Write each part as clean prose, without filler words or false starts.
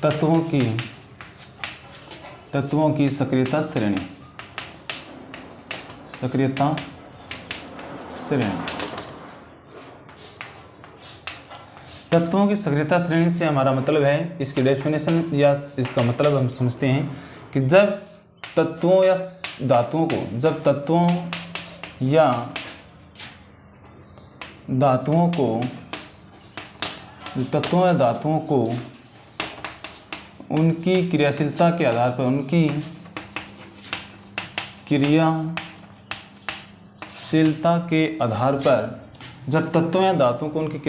तत्वों की सक्रियता श्रेणी। तत्वों की सक्रियता श्रेणी से हमारा मतलब है, इसकी डेफिनेशन या इसका मतलब हम समझते हैं कि जब तत्वों या धातुओं को उनकी क्रियाशीलता के आधार पर जब तत्वों या धातुओं को उनकी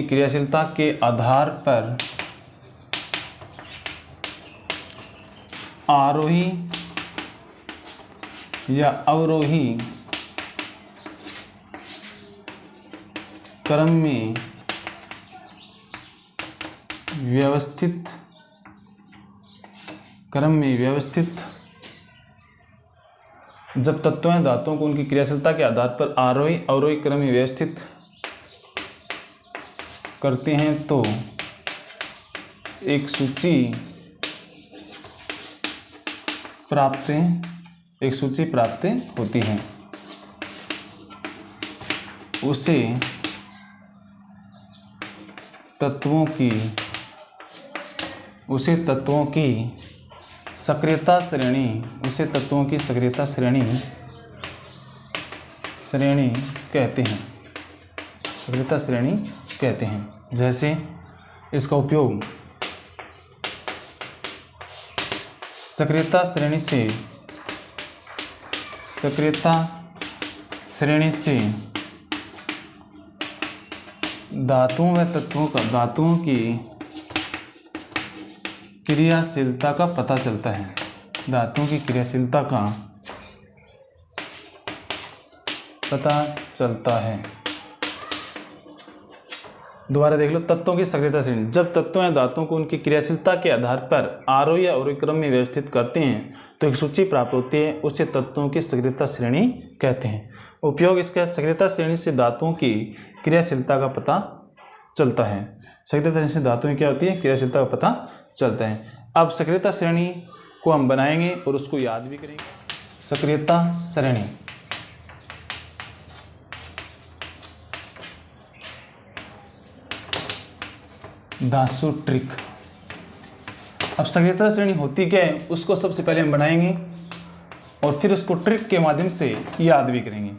क्रियाशीलता के आधार पर आरोही या अवरोही क्रम में व्यवस्थित जब तत्वों या धातुओं को उनकी क्रियाशीलता के आधार पर आरोही अवरोही क्रम में व्यवस्थित करते हैं तो एक सूची प्राप्त होती है। उसे तत्वों की सक्रियता श्रेणी कहते हैं। जैसे इसका उपयोग सक्रियता श्रेणी से धातुओं की क्रियाशीलता का पता चलता है। दोबारा देख लो, तत्वों की सक्रियता श्रेणी। जब तत्वों या धातुओं को उनकी क्रियाशीलता के आधार पर आरोही या अवरोही क्रम में व्यवस्थित करते हैं तो एक सूची प्राप्त होती है, उसे तत्वों की सक्रियता श्रेणी कहते हैं। उपयोग इसका सक्रियता श्रेणी से धातुओं की क्रियाशीलता का पता चलता है। सक्रियता श्रेणी से धातुओं की क्या होती है? क्रियाशीलता का पता चलता है। अब सक्रियता श्रेणी को हम बनाएंगे और उसको याद भी करेंगे। सक्रियता श्रेणी दासू ट्रिक। अब सक्रियता श्रेणी होती क्या है उसको सबसे पहले हम बनाएंगे और फिर उसको ट्रिक के माध्यम से याद भी करेंगे।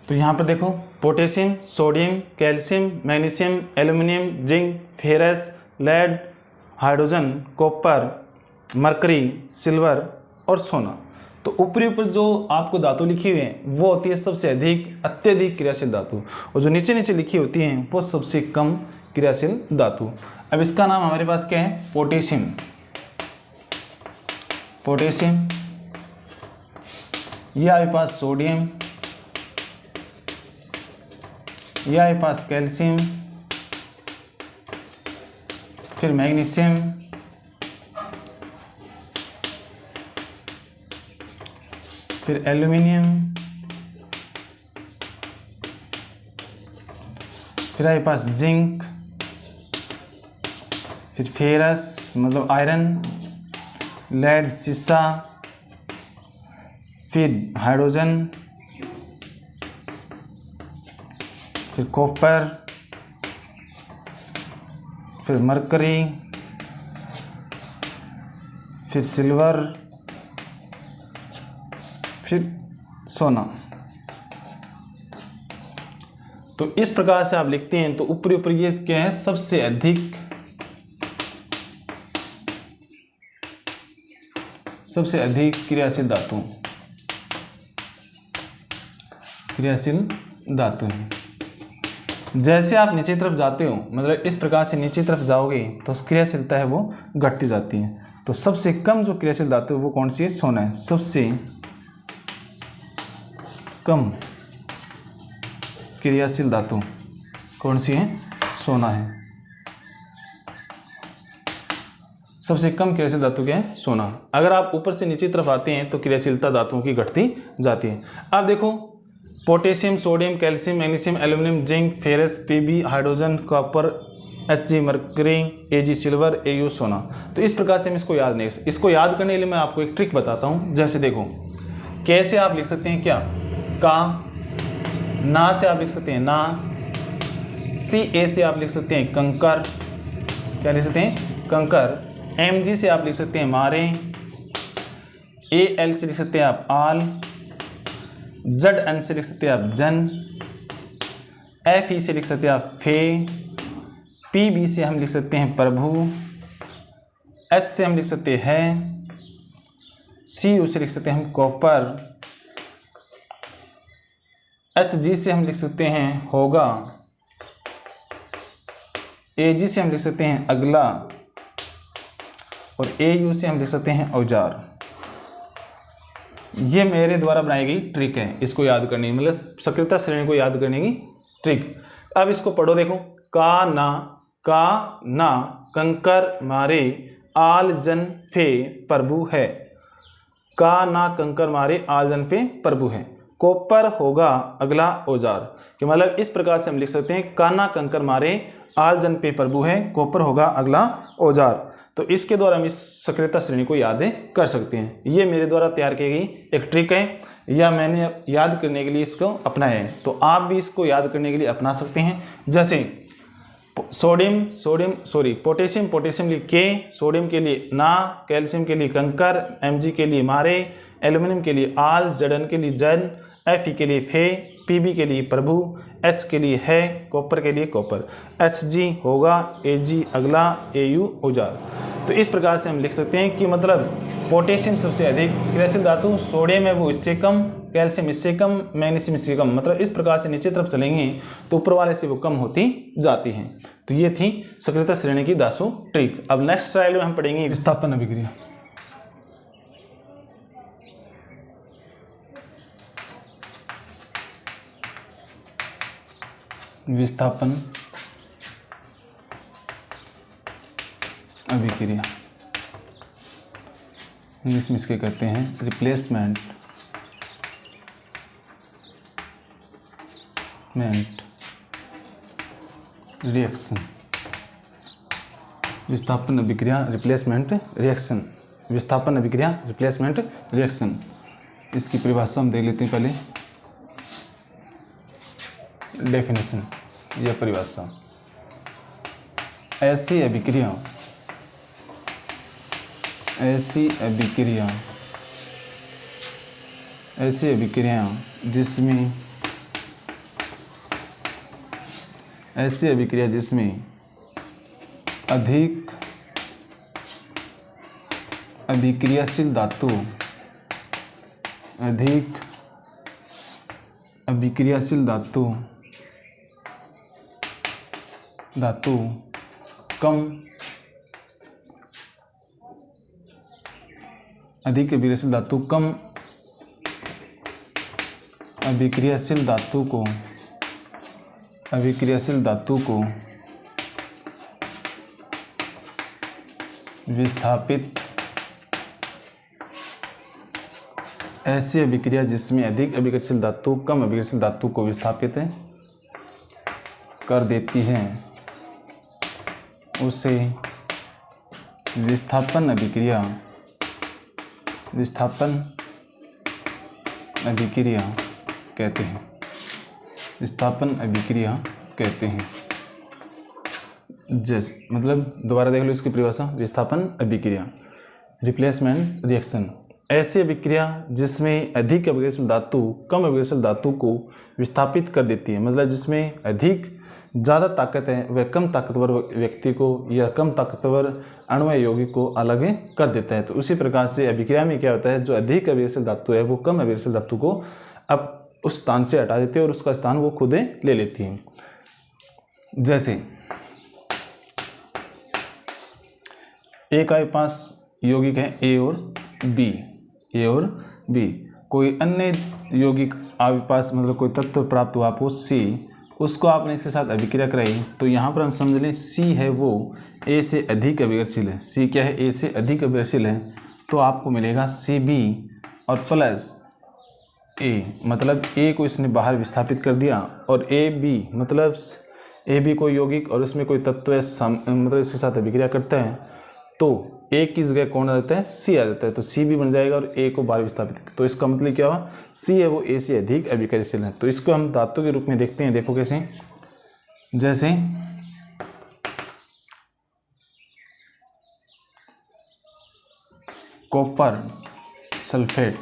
तो यहाँ पर देखो, potassium, sodium, calcium, magnesium, aluminium, zinc, ferrous, lead, hydrogen, copper, mercury, silver और सोना। तो ऊपरी ऊपर जो आपको धातु लिखी हुई है वो होती है सबसे अत्यधिक क्रियाशील धातु, और जो नीचे नीचे लिखी होती हैं वो सबसे कम क्रियाशील धातु। अब इसका नाम हमारे पास क्या है? पोटेशियम। यह हमारे पास सोडियम, यह हमारे पास कैल्शियम, फिर मैग्नीशियम, फिर एल्युमिनियम, फिर हमारे पास जिंक, फिर फेरस मतलब आयरन, लेड सीसा, फिर हाइड्रोजन, फिर कॉपर, फिर मरकरी, फिर सिल्वर, फिर सोना। तो इस प्रकार से आप लिखते हैं। तो ऊपरी ऊपर ये क्या है? सबसे अधिक क्रियाशील धातु है। जैसे आप नीचे तरफ जाते हो, मतलब इस प्रकार से नीचे तरफ जाओगे तो क्रियाशीलता है वो घटती जाती है। तो सबसे कम जो क्रियाशील धातु है वो कौन सी है? सोना है। सबसे कम क्रियाशील धातु कौन सी है? सोना है। सबसे कम क्रियाशील धातु क्या है? सोना। अगर आप ऊपर से नीचे तरफ आते हैं तो क्रियाशीलता धातुओं की घटती जाती है। अब देखो, potassium, sodium, calcium, magnesium, aluminium, zinc, ferrous, PB, hydrogen, copper, Hg mercury, Ag silver, Au सोना। तो इस प्रकार से हम इसको याद नहीं, इसको याद करने के लिए मैं आपको एक ट्रिक बताता हूँ। जैसे देखो, कैसे आप लिख सकते हैं क्या? का, ना से आप लिख सकते हैं ना, Ca से आप लिख सकते हैं कंकर, क्या लिख सकते हैं? कंकर। Mg से आप लिख सकते हैं मारे, Al से लिख सकते हैं आप आल, Zn से लिख सकते हैं आप जन, Fe से लिख सकते हैं आप फे, Pb से हम लिख सकते हैं प्रभु, H से हम लिख सकते हैं, Cu से लिख सकते हैं हम कॉपर, Hg से हम लिख सकते हैं होगा, Ag से हम लिख सकते हैं अगला, और Au से हम लिख सकते हैं औजार। ये मेरे द्वारा बनाई गई ट्रिक है इसको याद करने की, मतलब सक्रियता श्रेणी को याद करने की ट्रिक। अब इसको पढ़ो, देखो, का ना कंकर मारे आल जन फे प्रभु है। का ना कंकर मारे आल जन पे प्रभु है। कॉपर होगा अगला औजार। कि मतलब इस प्रकार से हम लिख सकते हैं, का ना कंकर मारे आल जन पे प्रभु है, कॉपर होगा अगला औजार। तो इसके द्वारा हम इस सक्रियता श्रेणी को याद कर सकते हैं। ये मेरे द्वारा तैयार की गई एक ट्रिक है, या मैंने याद करने के लिए इसको अपनाया है। तो आप भी इसको याद करने के लिए अपना सकते हैं। जैसे पोटेशियम के लिए के, सोडियम के लिए ना, कैल्शियम के लिए कंकर, Mg के लिए मारे, एल्यूमिनियम के लिए आल, Zn के लिए जन, Fe के लिए फे, Pb के लिए प्रभु, H के लिए है, कॉपर के लिए कॉपर, Hg होगा, Ag अगला, Au औजार। तो इस प्रकार से हम लिख सकते हैं कि मतलब पोटेशियम सबसे अधिक क्रियाशील धातु, सोडियम है वो इससे कम, कैल्शियम इससे कम, मैग्नीशियम इससे कम। मतलब इस प्रकार से नीचे तरफ चलेंगे तो ऊपर वाले से वो कम होती जाती हैं। तो ये थी सक्रियता श्रेणी की 10 ट्रिक। अब नेक्स्ट स्लाइड में हम पढ़ेंगे विस्थापन अभिक्रिया। विस्थापन अभिक्रिया, इंग्लिश में इसके कहते हैं रिप्लेसमेंट रिएक्शन। विस्थापन अभिक्रिया रिप्लेसमेंट रिएक्शन, विस्थापन अभिक्रिया रिप्लेसमेंट रिएक्शन। इसकी परिभाषा हम देख लेते हैं पहले। डेफिनेशन या परिभाषा, ऐसी अभिक्रिया जिसमें अधिक अभिक्रियाशील धातु कम अभिक्रियाशील धातु को विस्थापित, ऐसी अभिक्रिया जिसमें अधिक अभिक्रियाशील धातु कम अभिक्रियाशील धातु को विस्थापित कर देती है उसे विस्थापन अभिक्रिया कहते हैं। विस्थापन अभिक्रिया कहते हैं। जैसे मतलब दोबारा देख लो इसकी परिभाषा। विस्थापन अभिक्रिया रिप्लेसमेंट रिएक्शन, ऐसी अभिक्रिया जिसमें अधिक अभिक्रियाशील धातु कम अभिक्रियाशील धातु को विस्थापित कर देती है। मतलब जिसमें अधिक ज़्यादा ताकत है वह कम ताकतवर व्यक्ति को या कम ताकतवर अणुय यौगिक को अलग कर देता है। तो उसी प्रकार से अभिक्रिया में क्या होता है, जो अधिक अभिक्रियाशील धातु है वो कम अभिक्रियाशील धातु को अब उस स्थान से हटा देती है और उसका स्थान वो खुद ले लेती है। जैसे एक आपके पास यौगिक है ए और बी, कोई अन्य यौगिक आपके पास मतलब कोई तत्व प्राप्त हुआ आपको सी, उसको आपने इसके साथ अभिक्रिया कराई, तो यहाँ पर हम समझ लें सी है वो ए से अधिक अभिक्रियाशील है। सी क्या है? ए से अधिक अभिक्रियाशील है, तो आपको मिलेगा सी बी और प्लस ए, मतलब ए को इसने बाहर विस्थापित कर दिया और ए बी मतलब ए बी कोई यौगिक और उसमें कोई तत्व है मतलब इसके साथ अभिक्रिया करता है, तो ए की जगह कौन आ जाता है? सी आ जाता है, तो सी भी बन जाएगा और ए को बाहर विस्थापित। तो इसका मतलब क्या हुआ? सी है वो ए से अधिक अभिक्रियाशील है। तो इसको हम धातु के रूप में देखते हैं। देखो कैसे, जैसे कॉपर सल्फेट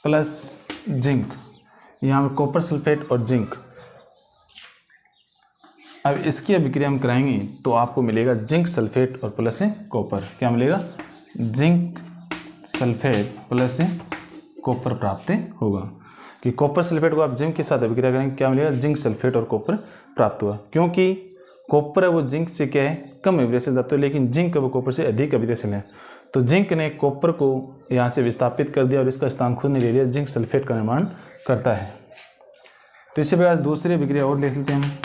प्लस जिंक, यहाँ पर कॉपर सल्फेट और जिंक, अब इसकी अभिक्रिया हम कराएंगे तो आपको मिलेगा जिंक सल्फेट और प्लस कॉपर। क्या मिलेगा? जिंक सल्फेट प्लस कॉपर प्राप्त होगा। कि कॉपर सल्फेट को आप जिंक के साथ अभिक्रिया करेंगे, क्या मिलेगा? जिंक सल्फेट और कॉपर प्राप्त हुआ। क्योंकि कॉपर है वो जिंक से क्या है? कम अभिक्रियाशील धातु है, लेकिन जिंक है वो कॉपर से अधिक अभिक्रियाशील है। तो जिंक ने कॉपर को यहाँ से विस्थापित कर दिया और इसका स्थान खुद ने ले लिया, जिंक सल्फेट का निर्माण करता है। तो इसी प्रकार दूसरी अभिक्रिया और देख लेते हैं हम।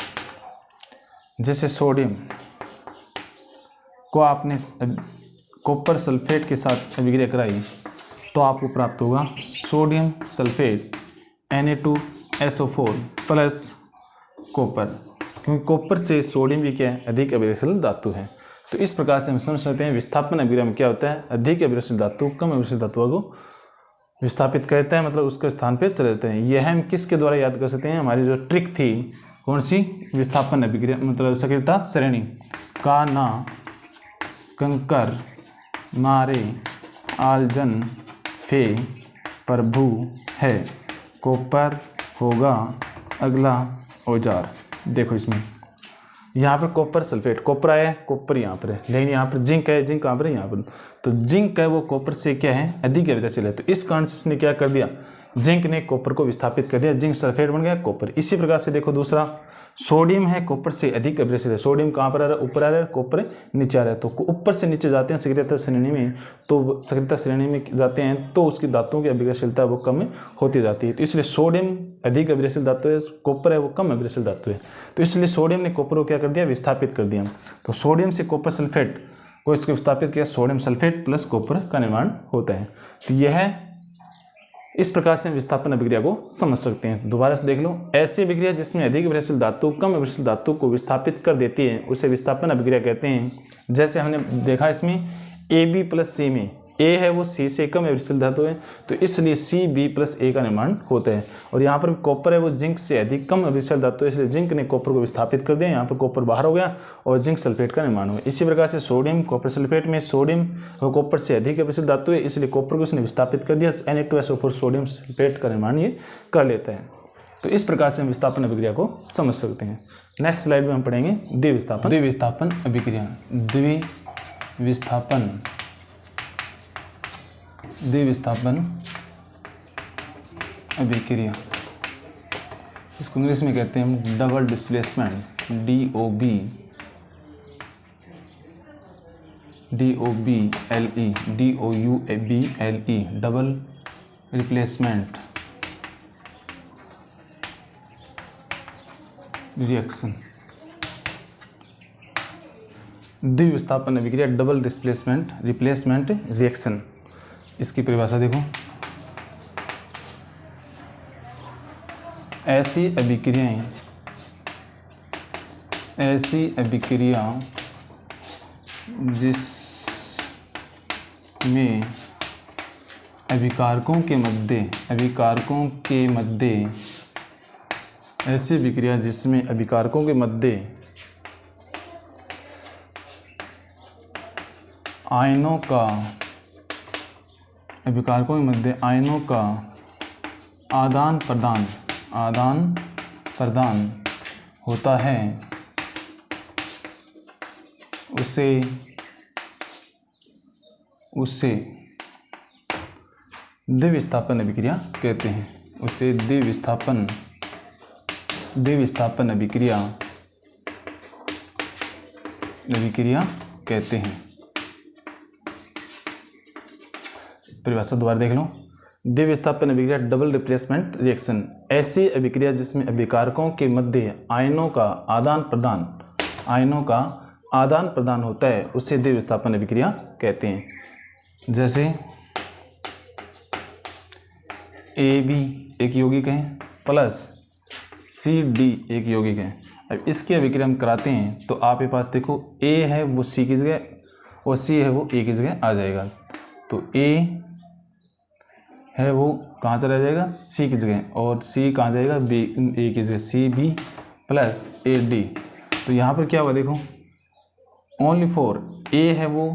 जैसे सोडियम को आपने कॉपर सल्फेट के साथ अभिक्रिया कराई, तो आपको प्राप्त होगा sodium sulphate Na2SO4 plus copper, क्योंकि कॉपर से सोडियम भी क्या है? अधिक अभिक्रियाशील धातु है। तो इस प्रकार से हम समझ सकते हैं विस्थापन अभिक्रिया में क्या होता है? अधिक अभिक्रियाशील धातु कम अभिक्रियाशील धातुओं को विस्थापित करते हैं, मतलब उसके स्थान पे चले जाते हैं। यह हम किसके द्वारा याद कर सकते हैं? हमारी जो ट्रिक थी, कौन सी? विस्थापन अभिक्रिया मतलब सक्रियता श्रेणी का ना कंकर मारे आलजन फे प्रभु है, कॉपर होगा अगला औजार। देखो इसमें यहाँ पर कॉपर सल्फेट, कॉपर आया है, कॉपर यहाँ पर है, लेकिन यहाँ पर जिंक है, जिंक कहाँ पर है? यहाँ पर। तो जिंक है वो कॉपर से क्या है? अधिक अभिक्रियाशील है। तो इस कारण से इसने क्या कर दिया? जिंक ने कॉपर को विस्थापित कर दिया, जिंक सल्फेट बन गया कॉपर। इसी प्रकार से देखो दूसरा, सोडियम है कॉपर से अधिक अभिक्रियाशील है। सोडियम कहाँ पर आ रहा है? ऊपर आ रहा है, कॉपर नीचे आ रहा है। तो ऊपर से नीचे जाते हैं सक्रियता श्रेणी में, तो सक्रियता श्रेणी में जाते हैं तो उसकी धातुओं की अभिक्रियाशीलता वो कम होती जाती है। तो इसलिए सोडियम अधिक अभिक्रियाशील धातु है, कॉपर है वो कम अभिक्रियाशील धातु है। तो इसलिए सोडियम ने कॉपर को क्या कर दिया? विस्थापित कर दिया। तो सोडियम से कॉपर सल्फेट को इसको विस्थापित किया, सोडियम सल्फेट प्लस कॉपर का निर्माण होता है। तो यह इस प्रकार से हम विस्थापन अभिक्रिया को समझ सकते हैं। दोबारा से देख लो, ऐसी अभिक्रिया जिसमें अधिक अभिक्रियाशील धातु कम अभिक्रियाशील धातु को विस्थापित कर देती है उसे विस्थापन अभिक्रिया कहते हैं। जैसे हमने देखा इसमें AB प्लस C में A है वो C से कम अभिक्रियाशील धातु है, तो इसलिए CB प्लस A का निर्माण होता है। और यहाँ पर कॉपर है वो जिंक से अधिक कम अभिक्रियाशील धातु है, इसलिए जिंक ने कॉपर को विस्थापित कर दिया, यहाँ पर कॉपर बाहर हो गया और जिंक सल्फेट का निर्माण हुआ। इसी प्रकार से सोडियम कॉपर सल्फेट में सोडियम और कॉपर से अधिक अभिक्रियाशील धातु है, इसलिए कॉपर को उसने विस्थापित कर दिया, Na2SO4 सोडियम सल्फेट का निर्माण ये कर लेता है। तो इस प्रकार से हम विस्थापन अभिक्रिया को समझ सकते हैं। नेक्स्ट स्लाइड में हम पढ़ेंगे द्विविस्थापन अभिक्रिया। द्विविस्थापन अभिक्रिया, इसको इंग्लिश में कहते हैं हम double displacement, DOBLE, double replacement reaction. द्विविस्थापन अभिक्रिया डबल रिप्लेसमेंट रिएक्शन, इसकी परिभाषा देखो। ऐसी अभिक्रिया जिसमें अभिकारकों के मध्य आयनों का आदान प्रदान होता है, उसे द्विविस्थापन अभिक्रिया कहते हैं। द्विविस्थापन अभिक्रिया कहते हैं। परिभाषा दोबारा देख लो। द्विविस्थापन अभिक्रिया डबल रिप्लेसमेंट रिएक्शन, ऐसी अभिक्रिया जिसमें अभिकारकों के मध्य आयनों का आदान प्रदान होता है, उसे द्विविस्थापन अभिक्रिया कहते हैं। जैसे AB एक यौगिक है प्लस CD एक यौगिक है। अब इसकी अभिक्रिया हम कराते हैं तो आपके पास देखो A है वो C की जगह और C है वो A की जगह आ जाएगा। तो A है वो कहाँ चला जाएगा, C की जगह, और C कहाँ जाएगा, A की जगह, CB प्लस AD। तो यहाँ पर क्या हुआ देखो, ओनली फॉर A है वो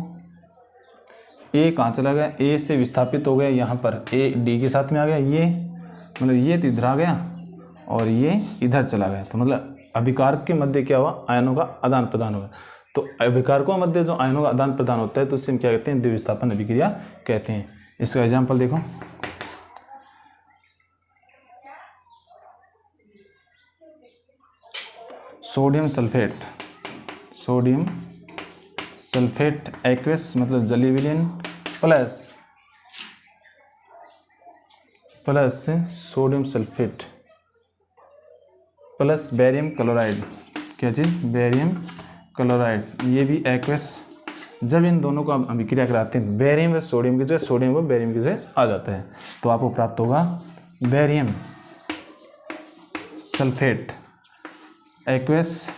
A कहाँ चला गया, A से विस्थापित हो गया, यहाँ पर A D के साथ में आ गया, ये मतलब ये तो इधर आ गया और ये इधर चला गया। तो मतलब अभिकारक के मध्य क्या हुआ, आयनों का आदान प्रदान हुआ। तो अभिकारकों के मध्य जो आयनों का आदान प्रदान होता है तो उससे हम क्या कहते हैं, द्विविस्थापन अभिक्रिया कहते हैं। इसका एग्जाम्पल देखो, सोडियम सल्फेट एक्वस मतलब जलीय विलयन plus sodium sulphate plus barium chloride. क्या चीज़, बेरियम क्लोराइड, ये भी एक्वस। जब इन दोनों को हम अभिक्रिया कराते हैं, बेरियम व सोडियम की जगह सोडियम व बेरियम की जगह आ जाता है, तो आपको प्राप्त होगा बेरियम सल्फेट एक्वस,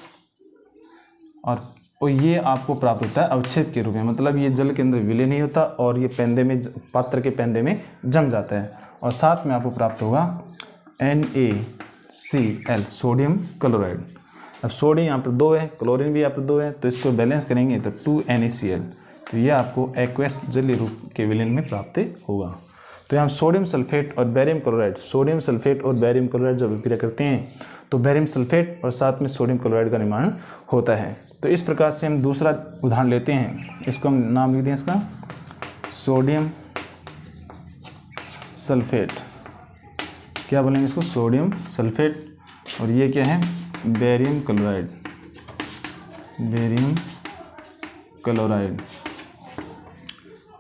और ये आपको प्राप्त होता है अवक्षेप के रूप में, मतलब ये जल के अंदर विलय नहीं होता और ये पेंदे में, पात्र के पेंदे में जम जाता है। और साथ में आपको प्राप्त होगा NaCl सोडियम क्लोराइड। अब सोडियम यहाँ पर 2 है, क्लोरीन भी यहाँ पर 2 है, तो इसको बैलेंस करेंगे तो 2NaCl, तो ये आपको एक्वस जलीय रूप के विलयन में प्राप्त होगा। तो यहाँ सोडियम सल्फेट और बेरियम क्लोराइड, जब अभिक्रिया करते हैं तो बेरियम सल्फेट और साथ में सोडियम क्लोराइड का निर्माण होता है। तो इस प्रकार से हम दूसरा उदाहरण लेते हैं, इसको हम नाम लिख दें इसका सोडियम सल्फेट, क्या बोलेंगे इसको, सोडियम सल्फेट, और ये क्या है, बेरियम क्लोराइड,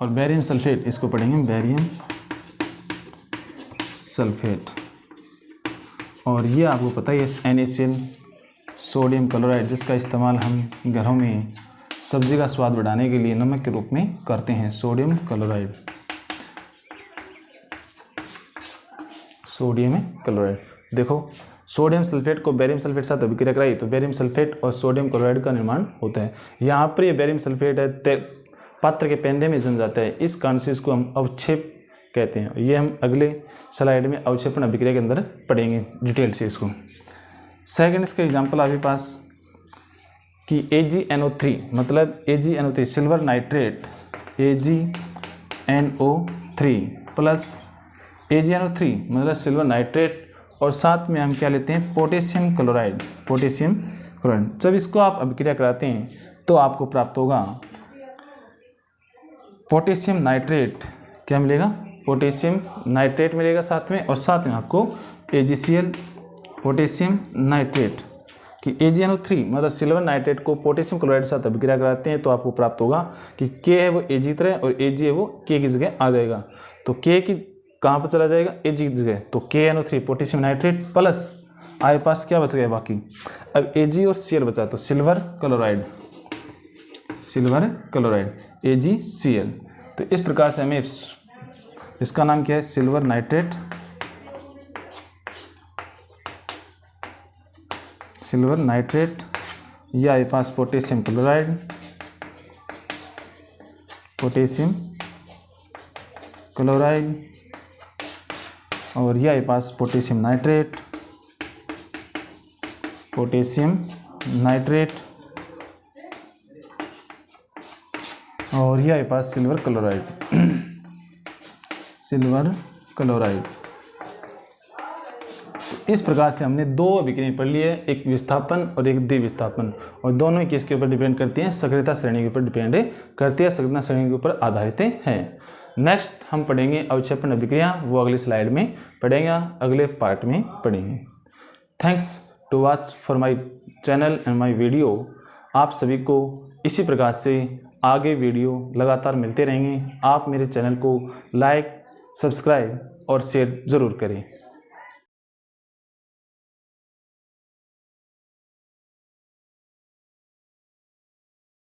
और बेरियम सल्फेट इसको पढ़ेंगे बेरियम सल्फेट। और ये आपको पता है NaCl सोडियम क्लोराइड, जिसका इस्तेमाल हम घरों में सब्जी का स्वाद बढ़ाने के लिए नमक के रूप में करते हैं, सोडियम क्लोराइड। देखो सोडियम सल्फेट को बेरियम सल्फेट साथ अभिक्रिया कराई तो बेरियम सल्फेट और सोडियम क्लोराइड का निर्माण होता है। यहाँ पर ये बेरियम सल्फेट है पात्र के पेंदे में जम जाता है, इस कारण से इसको हम अवक्षेप कहते हैं। ये हम अगले स्लाइड में अवक्षेपण अभिक्रिया के अंदर पढ़ेंगे डिटेल से इसको। सेकंड इसका एग्जांपल आपके पास कि AgNO3 मतलब AgNO3 silver nitrate AgNO3 plus AgNO3 मतलब सिल्वर नाइट्रेट, और साथ में हम क्या लेते हैं, पोटेशियम क्लोराइड। जब इसको आप अभिक्रिया कराते हैं तो आपको प्राप्त होगा पोटेशियम नाइट्रेट, क्या मिलेगा, पोटेशियम नाइट्रेट मिलेगा साथ में, और साथ में आपको AgCl पोटेशियम नाइट्रेट कि AgNO3 मतलब सिल्वर नाइट्रेट को पोटेशियम क्लोराइड के साथ अभिक्रिया कराते हैं तो आपको प्राप्त होगा कि K है वो Ag की तरह और Ag है वो K की जगह आ जाएगा। तो K की कहाँ पर चला जाएगा, Ag की जगह, तो KNO3 पोटेशियम नाइट्रेट प्लस आपके पास क्या बच गया बाकी, अब Ag और Cl बचा, तो सिल्वर क्लोराइड AgCl। तो इस प्रकार से हमें इसका नाम क्या है, सिल्वर नाइट्रेट, या आपके पास पोटेशियम क्लोराइड, और यह आपके पास पोटेशियम नाइट्रेट, और यह आपके पास सिल्वर क्लोराइड। इस प्रकार से हमने 2 अभिक्रियाएं पढ़ ली है, एक विस्थापन और एक द्विविस्थापन, और दोनों ही किसके ऊपर डिपेंड करती हैं, सक्रियता श्रेणी के ऊपर डिपेंड करती है, सक्रियता श्रेणी के ऊपर आधारित हैं। नेक्स्ट हम पढ़ेंगे अवक्षेपण अभिक्रिया, वो अगली स्लाइड में पढ़ेंगे, अगले पार्ट में पढ़ेंगे। Thanks to watch for my channel and my video. आप सभी को इसी प्रकार से आगे वीडियो लगातार मिलते रहेंगे। आप मेरे चैनल को लाइक, सब्सक्राइब और शेयर ज़रूर करें।